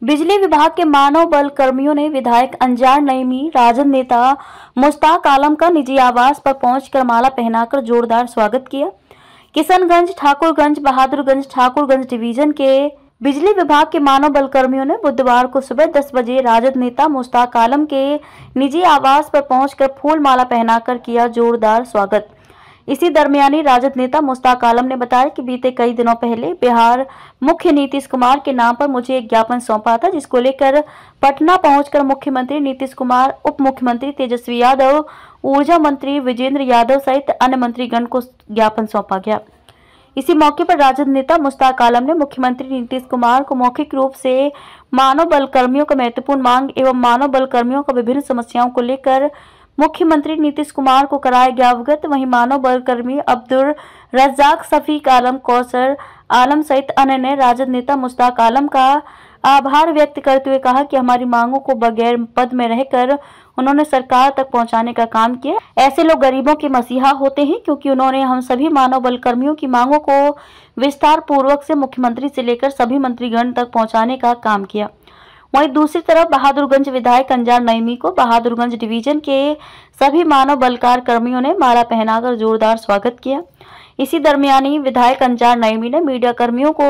बिजली विभाग के मानव बल कर्मियों ने विधायक अंजार नईमी, राजद नेता मुश्ताक आलम का निजी आवास पर पहुंचकर माला पहनाकर जोरदार स्वागत किया। किशनगंज, ठाकुरगंज, बहादुरगंज, ठाकुरगंज डिवीजन के बिजली विभाग के मानव बल कर्मियों ने बुधवार को सुबह 10 बजे राजद नेता मुश्ताक आलम के निजी आवास पर पहुंचकर फूल माला पहनाकर किया जोरदार स्वागत। इसी दरमियानी राजद नेता मुश्ताक आलम ने बताया कि बीते कई दिनों पहले बिहार मुख्य नीतीश कुमार के नाम पर मुझे एक ज्ञापन सौंपा था, जिसको लेकर पटना पहुंचकर मुख्यमंत्री नीतीश कुमार, उप मुख्यमंत्री तेजस्वी यादव, ऊर्जा मंत्री विजेंद्र यादव सहित अन्य मंत्रीगण को ज्ञापन सौंपा गया। इसी मौके पर राजद नेता मुश्ताक आलम ने मुख्यमंत्री नीतीश कुमार को मौखिक रूप से मानव बल कर्मियों का महत्वपूर्ण मांग एवं मानव बल कर्मियों को विभिन्न समस्याओं को लेकर मुख्यमंत्री नीतीश कुमार को कराया गया अवगत। वहीं मानव बल कर्मी अब्दुल रज्जाक, शफीक आलम, कौसर आलम सहित अन्य ने राजद नेता मुश्ताक आलम का आभार व्यक्त करते हुए कहा कि हमारी मांगों को बगैर पद में रहकर उन्होंने सरकार तक पहुंचाने का काम किया। ऐसे लोग गरीबों के मसीहा होते हैं, क्योंकि उन्होंने हम सभी मानव बल कर्मियों की मांगों को विस्तार पूर्वक से मुख्यमंत्री से लेकर सभी मंत्रीगण तक पहुंचाने का काम किया। वहीं दूसरी तरफ बहादुरगंज विधायक अंजार नईमी को बहादुरगंज डिवीजन के सभी मानव बलकार कर्मियों ने माला पहनाकर जोरदार स्वागत किया। इसी दरमियानी विधायक अंजार नईमी ने मीडिया कर्मियों को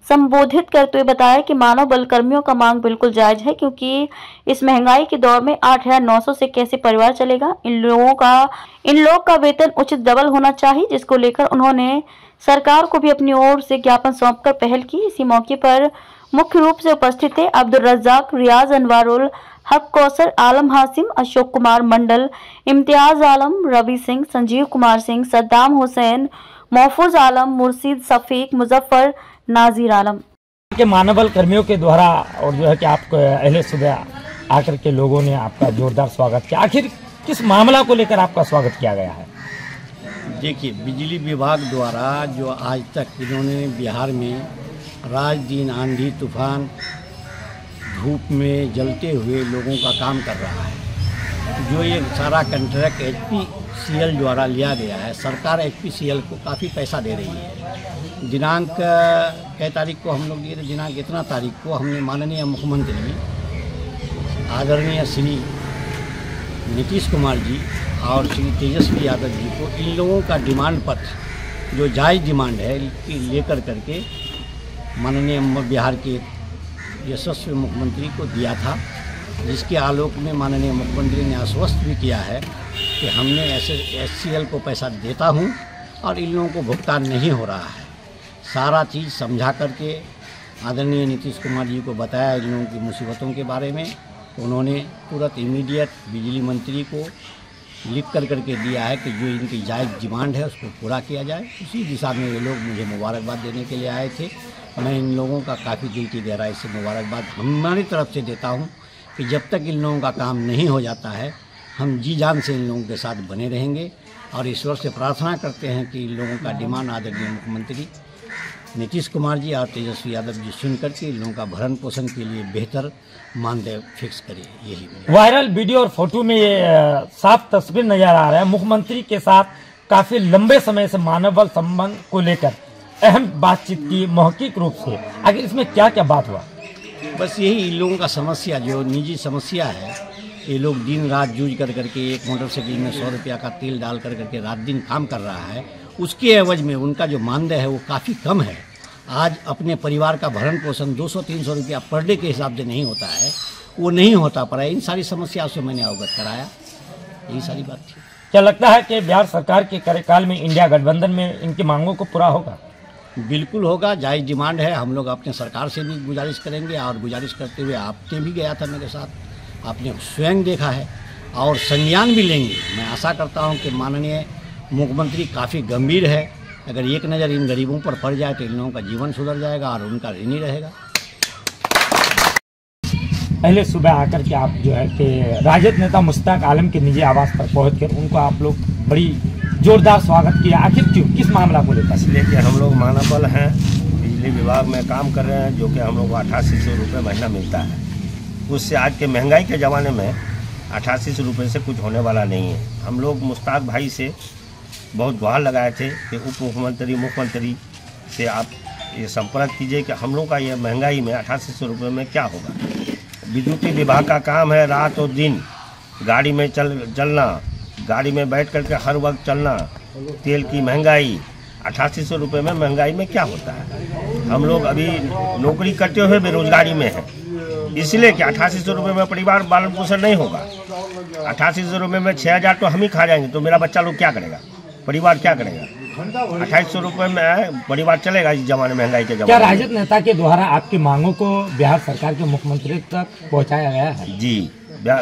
संबोधित करते हुए बताया कि मानव बल कर्मियों का मांग बिल्कुल जायज है, क्योंकि इस महंगाई के दौर में 8,900 से कैसे परिवार चलेगा। इन लोग का वेतन उचित डबल होना चाहिए, जिसको लेकर उन्होंने सरकार को भी अपनी ओर से ज्ञापन सौंपकर पहल की। इसी मौके पर मुख्य रूप से उपस्थित थे अब्दुल रज्जाक, रियाज अनवारुल हक, कौसर आलम, हासिम, अशोक कुमार मंडल, इम्तियाज आलम, रवि सिंह, संजीव कुमार सिंह, सद्दाम हुसैन, महफूज आलम, मुर्शीद, शफीक, मुजफ्फर, नाजीर आलम के मानव बल कर्मियों के द्वारा और जो है कि आपको अहले सुबह आकर के लोगों ने आपका जोरदार स्वागत किया। आखिर किस मामला को लेकर आपका स्वागत किया गया है? देखिए, बिजली विभाग द्वारा जो आज तक इन्होंने बिहार में रात दिन आंधी तूफान धूप में जलते हुए लोगों का काम कर रहा है, जो ये सारा कॉन्ट्रैक्ट HPCL द्वारा लिया गया है। सरकार HPCL को काफ़ी पैसा दे रही है। दिनांक कई तारीख को हम लोग दिए थे, दिनांक इतना तारीख को हमने माननीय मुख्यमंत्री आदरणीय श्री नीतीश कुमार जी और श्री तेजस्वी यादव जी को इन लोगों का डिमांड पत्र, जो जायज़ डिमांड है, लेकर करके माननीय बिहार के यशस्वी मुख्यमंत्री को दिया था, जिसके आलोक में माननीय मुख्यमंत्री ने आश्वस्त भी किया है कि हमने HPCL को पैसा देता हूं और इन लोगों को भुगतान नहीं हो रहा है। सारा चीज़ समझा करके आदरणीय नीतीश कुमार जी को बताया इन लोगों की मुसीबतों के बारे में। उन्होंने तुरंत इमीडिएट बिजली मंत्री को लिख करके दिया है कि जो इनकी जायज़ डिमांड है उसको पूरा किया जाए। उसी दिशा में ये लोग मुझे मुबारकबाद देने के लिए आए थे। मैं इन लोगों का काफ़ी दिल की गहराई से मुबारकबाद हमारी तरफ से देता हूं कि जब तक इन लोगों का काम नहीं हो जाता है, हम जी जान से इन लोगों के साथ बने रहेंगे और ईश्वर से प्रार्थना करते हैं कि इन लोगों का डिमांड आदरणीय मुख्यमंत्री नीतीश कुमार जी और तेजस्वी यादव जी सुन करके इन लोगों का भरण पोषण के लिए बेहतर मानदेय फिक्स करिए। यही वायरल वीडियो और फोटो में ये साफ तस्वीर नजर आ रहा है। मुख्यमंत्री के साथ काफी लंबे समय से मानव बल संबंध को लेकर अहम बातचीत की मौखिक रूप से। आखिर इसमें क्या क्या बात हुआ? बस यही इन लोगों का समस्या, जो निजी समस्या है, ये लोग दिन रात जूझ करके एक मोटरसाइकिल में 100 रुपया का तेल डाल करके रात दिन काम कर रहा है। उसके एवज में उनका जो मानदेय है वो काफ़ी कम है। आज अपने परिवार का भरण पोषण 200-300 रुपया पर डे के हिसाब से नहीं होता है, वो नहीं होता पड़ा। इन सारी समस्याओं से मैंने अवगत कराया, यही सारी बात थी। क्या लगता है कि बिहार सरकार के कार्यकाल में इंडिया गठबंधन में इनकी मांगों को पूरा होगा? बिल्कुल होगा, जायज़ डिमांड है। हम लोग अपने सरकार से भी गुजारिश करेंगे और गुजारिश करते हुए आपने भी गया था मेरे साथ, आपने स्वयं देखा है और संज्ञान भी लेंगे। मैं आशा करता हूं कि माननीय मुख्यमंत्री काफ़ी गंभीर है। अगर एक नज़र इन गरीबों पर पड़ जाए तो इन लोगों का जीवन सुधर जाएगा और उनका ऋणी रहेगा। पहले सुबह आकर के आप जो है कि राजद नेता मुश्ताक आलम के निजी आवास पर पहुंचकर उनको आप लोग बड़ी जोरदार स्वागत किया। आखिर क्यों, किस मामला को लेकर? इसलिए कि हम लोग मानव बल हैं, बिजली विभाग में काम कर रहे हैं, जो कि हम लोग को 8800 रुपये महीना मिलता है। उससे आज के महंगाई के ज़माने में 8800 रुपये से कुछ होने वाला नहीं है। हम लोग मुश्ताक भाई से बहुत गुहार लगाए थे कि उप मुख्यमंत्री, मुख्यमंत्री से आप ये संपर्क कीजिए कि हम लोग का ये महंगाई में 8800 रुपये में क्या होगा। विद्युतीय विभाग का काम है रात और दिन गाड़ी में चलना, गाड़ी में बैठ करके हर वक्त चलना। तेल की महंगाई 8800 रुपये में महंगाई में क्या होता है। हम लोग अभी नौकरी करते हुए बेरोजगारी में हैं, इसलिए कि 8800 रुपये में परिवार पालन पोषण नहीं होगा। 8800 रुपये में 6000 तो हम ही खा जाएंगे, तो मेरा बच्चा लोग क्या करेगा, परिवार क्या करेगा। 2800 रुपये में परिवार चलेगा इस जमाने महंगाई के जमाने। क्या राजद नेता के द्वारा आपकी मांगों को बिहार सरकार के मुख्यमंत्री तक पहुंचाया गया है? जी,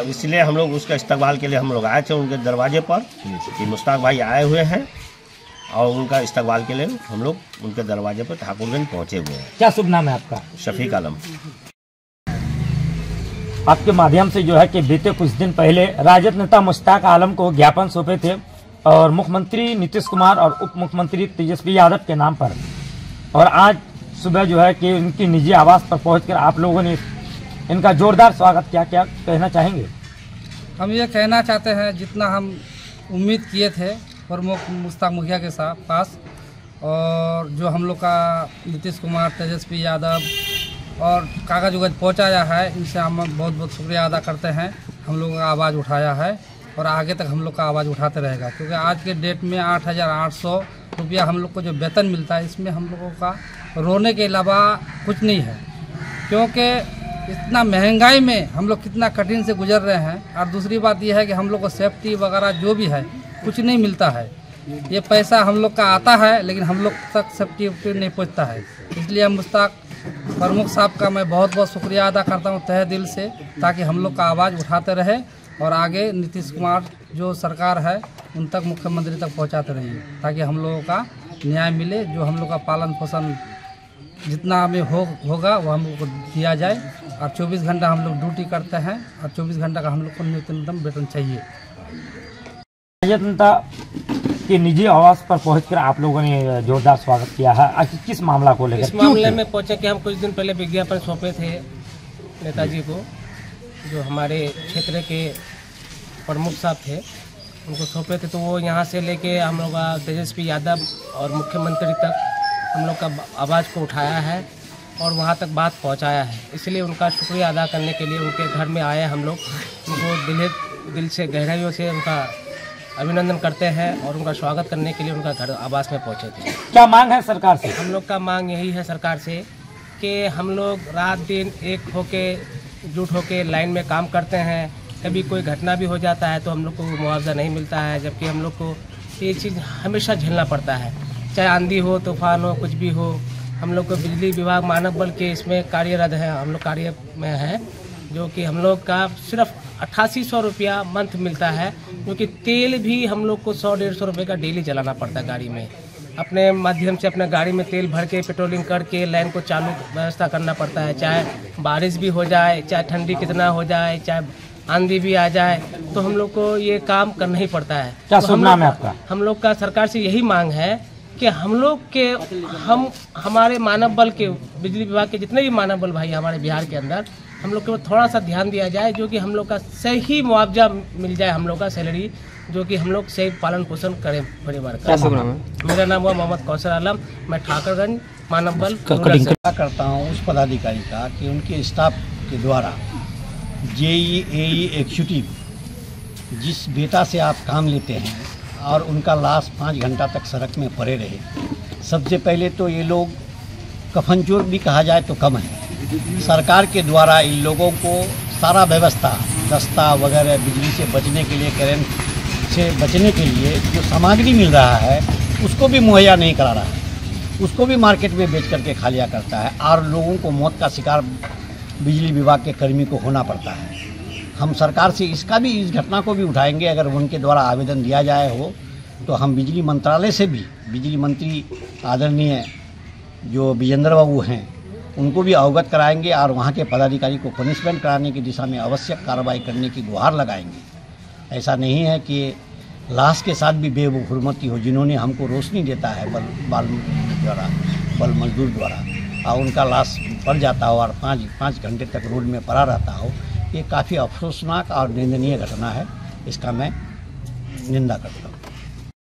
इसलिए हम लोग उसका इस्तकबाल के लिए हम लोग आए थे उनके दरवाजे पर कि मुश्ताक भाई आए हुए हैं और उनका इस्तकबाल के लिए हम लोग उनके दरवाजे पर ठाकुरगंज पहुंचे हुए हैं। क्या शुभ नाम है आपका? शफीक आलम। आपके माध्यम से जो है कि बीते कुछ दिन पहले राजद नेता मुश्ताक आलम को ज्ञापन सौंपे थे और मुख्यमंत्री नीतीश कुमार और उप मुख्यमंत्री तेजस्वी यादव के नाम पर, और आज सुबह जो है कि उनकी निजी आवास पर पहुंचकर आप लोगों ने इनका जोरदार स्वागत किया। क्या कहना चाहेंगे? हम ये कहना चाहते हैं जितना हम उम्मीद किए थे प्रमुख मुश्ताक मुखिया के पास, और जो हम लोग का नीतीश कुमार तेजस्वी यादव और कागज उगज पहुँचाया है, इनसे हम बहुत बहुत शुक्रिया अदा करते हैं। हम लोगों का आवाज़ उठाया है और आगे तक हम लोग का आवाज़ उठाते रहेगा, क्योंकि आज के डेट में 8800 रुपया हम लोग को जो वेतन मिलता है, इसमें हम लोगों का रोने के अलावा कुछ नहीं है, क्योंकि इतना महंगाई में हम लोग कितना कठिन से गुजर रहे हैं। और दूसरी बात यह है कि हम लोग को सेफ्टी वगैरह जो भी है कुछ नहीं मिलता है। ये पैसा हम लोग का आता है लेकिन हम लोग तक सेफ्टी नहीं पहुँचता है। इसलिए हम मुश्ताक प्रमुख साहब का मैं बहुत बहुत शुक्रिया अदा करता हूँ तहे दिल से, ताकि हम लोग का आवाज़ उठाते रहे और आगे नीतीश कुमार जो सरकार है उन तक मुख्यमंत्री तक पहुँचाते रहिए, ताकि हम लोगों का न्याय मिले। जो हम लोग का पालन पोषण जितना हमें होगा वो हम लोग को दिया जाए। और 24 घंटा हम लोग ड्यूटी करते हैं और 24 घंटा का हम लोग को न्यूनतम वेतन चाहिए। राजद नेता की निजी आवास पर पहुंचकर आप लोगों ने जोरदार स्वागत किया है। आखिर किस मामला को लेकर? इस मामले में पहुंचे कि हम कुछ दिन पहले विज्ञापन सौंपे थे नेताजी को, जो हमारे क्षेत्र के प्रमुख साहब थे, उनको सौंपे थे। तो वो यहाँ से लेके हम लोग का तेजस्वी यादव और मुख्यमंत्री तक हम लोग का आवाज़ को उठाया है और वहाँ तक बात पहुँचाया है। इसलिए उनका शुक्रिया अदा करने के लिए उनके घर में आए हम लोग। उनको दिल से गहराइयों से उनका अभिनंदन करते हैं और उनका स्वागत करने के लिए उनका घर आवास में पहुँचे थे। क्या मांग है सरकार से? हम लोग का मांग यही है सरकार से कि हम लोग रात दिन एक होके जुट होके लाइन में काम करते हैं। कभी कोई घटना भी हो जाता है तो हम लोग को मुआवजा नहीं मिलता है, जबकि हम लोग को ये चीज़ हमेशा झेलना पड़ता है, चाहे आंधी हो, तूफान हो, कुछ भी हो। हम लोग को बिजली विभाग मानव बल के इसमें कार्यरत है, हम लोग कार्य में है, जो कि हम लोग का सिर्फ 8800 रुपया मंथ मिलता है, क्योंकि तेल भी हम लोग को 100-150 रुपये का डेली चलाना पड़ता है गाड़ी में। अपने माध्यम से अपने गाड़ी में तेल भर के पेट्रोलिंग करके लाइन को चालू व्यवस्था करना पड़ता है, चाहे बारिश भी हो जाए, चाहे ठंडी कितना हो जाए, चाहे आंधी भी आ जाए, तो हम लोग को ये काम करना ही पड़ता है। क्या तो शुभ नाम है आपका? हम लोग का सरकार से यही मांग है कि हम लोग के हमारे मानव बल के बिजली विभाग के जितने भी मानव बल भाई हमारे बिहार के अंदर, हम लोग को थोड़ा सा ध्यान दिया जाए, जो कि हम लोग का सही मुआवजा मिल जाए, हम लोग का सैलरी, जो कि हम लोग सही पालन पोषण करें परिवार का। मेरा नाम हुआ मोहम्मद कौसर आलम, मैं ठाकुरगंज मानव बल करता हूँ उस पदाधिकारी का कि उनके स्टाफ के द्वारा JEE एग्जीक्यूटिव जिस बेटा से आप काम लेते हैं और उनका लाश 5 घंटा तक सड़क में पड़े रहे, सबसे पहले तो ये लोग कफनचोर भी कहा जाए तो कम है। सरकार के द्वारा इन लोगों को सारा व्यवस्था, दस्ता वगैरह, बिजली से बचने के लिए, करंट से बचने के लिए जो सामग्री मिल रहा है उसको भी मुहैया नहीं करा रहा है, उसको भी मार्केट में बेच करके खा लिया करता है और लोगों को मौत का शिकार बिजली विभाग के कर्मी को होना पड़ता है। हम सरकार से इस घटना को भी उठाएंगे। अगर उनके द्वारा आवेदन दिया जाए हो तो हम बिजली मंत्रालय से भी बिजली मंत्री आदरणीय जो विजेंद्र बाबू हैं उनको भी अवगत कराएंगे और वहाँ के पदाधिकारी को पनिशमेंट कराने की दिशा में आवश्यक कार्रवाई करने की गुहार लगाएंगे। ऐसा नहीं है कि लाश के साथ भी बेहुरमती हो, जिन्होंने हमको रोशनी देता है बल मजदूर द्वारा, और उनका लाश पड़ जाता हो और 5 घंटे तक रोड में पड़ा रहता हो, ये काफ़ी अफसोसनाक और निंदनीय घटना है। इसका मैं निंदा करता हूँ।